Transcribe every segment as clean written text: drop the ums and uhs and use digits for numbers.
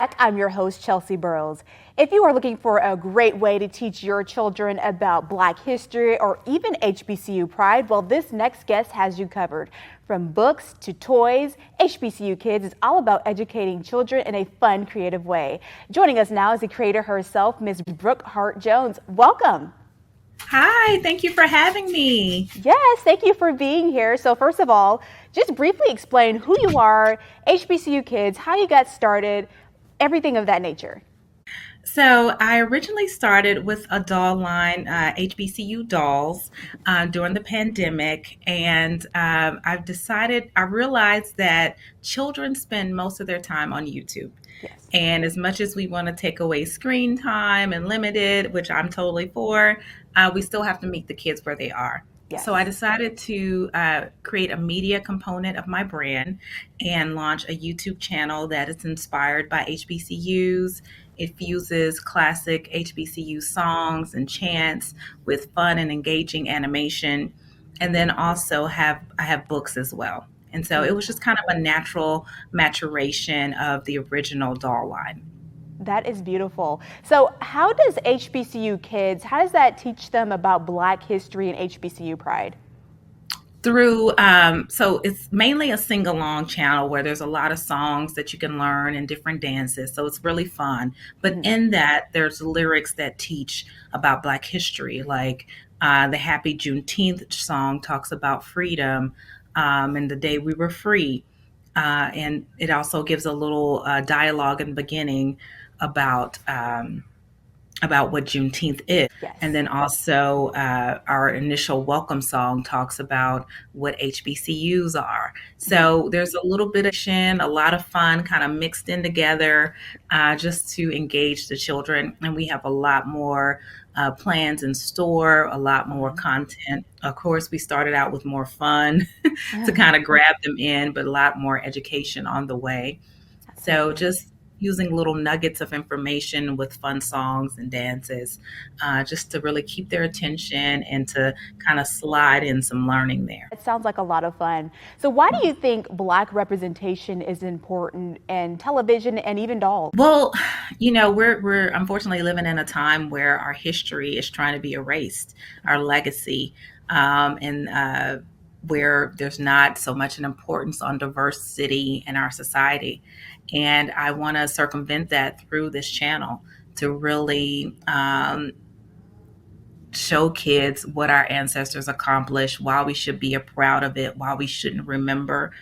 I'm your host, Chelsie Burroughs. If you are looking for a great way to teach your children about Black history or even HBCU pride, well, this next guest has you covered. From books to toys, HBCU Kidz is all about educating children in a fun, creative way. Joining us now is the creator herself, Ms. Brooke Hart Jones. Welcome. Hi, thank you for having me. Yes, thank you for being here. So first of all, just briefly explain who you are, HBCU Kidz, how you got started, everything of that nature. So I originally started with a doll line, HBCU dolls, during the pandemic, and I realized that children spend most of their time on YouTube. Yes. And as much as we want to take away screen time and limit it, which I'm totally for, we still have to meet the kids where they are. Yes. So I decided to create a media component of my brand and launch a YouTube channel that is inspired by HBCUs. It fuses classic HBCU songs and chants with fun and engaging animation. And then also I have books as well. And so it was just kind of a natural maturation of the original doll line. That is beautiful. So how does HBCU Kidz, how does that teach them about Black history and HBCU pride? So it's mainly a sing-along channel where there's a lot of songs that you can learn and different dances. So it's really fun. But in that, there's lyrics that teach about Black history, like the Happy Juneteenth song talks about freedom and the day we were free. And it also gives a little dialogue in the beginning about what Juneteenth is. Yes. And then also our initial welcome song talks about what HBCUs are. So there's a little bit of a lot of fun kind of mixed in together just to engage the children. And we have a lot more plans in store, a lot more content. Of course, we started out with more fun to kind of grab them in, but a lot more education on the way. So just using little nuggets of information with fun songs and dances, just to really keep their attention and to kind of slide in some learning there. It sounds like a lot of fun. So why do you think Black representation is important in television and even dolls? Well, we're unfortunately living in a time where our history is trying to be erased, our legacy, and where there's not so much an importance on diversity in our society. And I want to circumvent that through this channel to really show kids what our ancestors accomplished, why we should be proud of it, why we should remember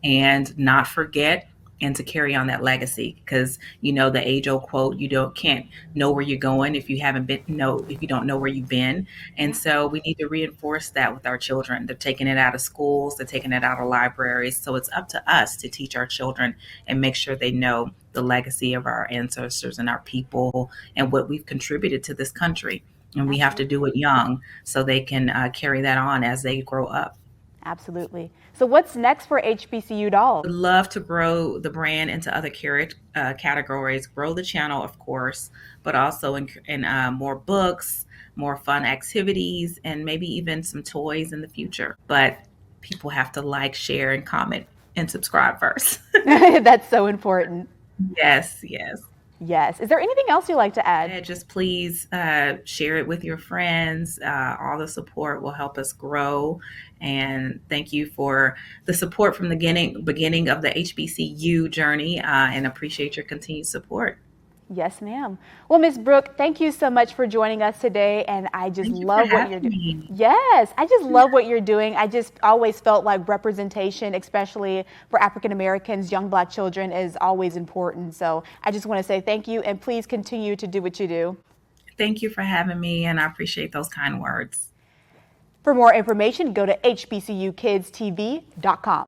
and not forget, and to carry on that legacy. Because the age-old quote, can't know where you're going if you don't know where you've been. And so we need to reinforce that with our children. They're taking it out of schools, they're taking it out of libraries. So it's up to us to teach our children and make sure they know the legacy of our ancestors and our people and what we've contributed to this country. And we have to do it young so they can carry that on as they grow up. Absolutely. So what's next for HBCU Dolls? I'd love to grow the brand into other categories, grow the channel, of course, but also in more books, more fun activities, and maybe even some toys in the future. But people have to like, share, and comment and subscribe first. That's so important. Yes. Yes. Is there anything else you'd like to add? Just please share it with your friends. All the support will help us grow. And thank you for the support from the beginning of the HBCU journey, and appreciate your continued support. Yes, ma'am. Well, Ms. Brooke, thank you so much for joining us today. And I just love what you're doing. Yes, I just love what you're doing. I just always felt like representation, especially for African Americans, young Black children, is always important. So I just want to say thank you, and please continue to do what you do. Thank you for having me, and I appreciate those kind words. For more information, go to HBCYouKidsTV.com.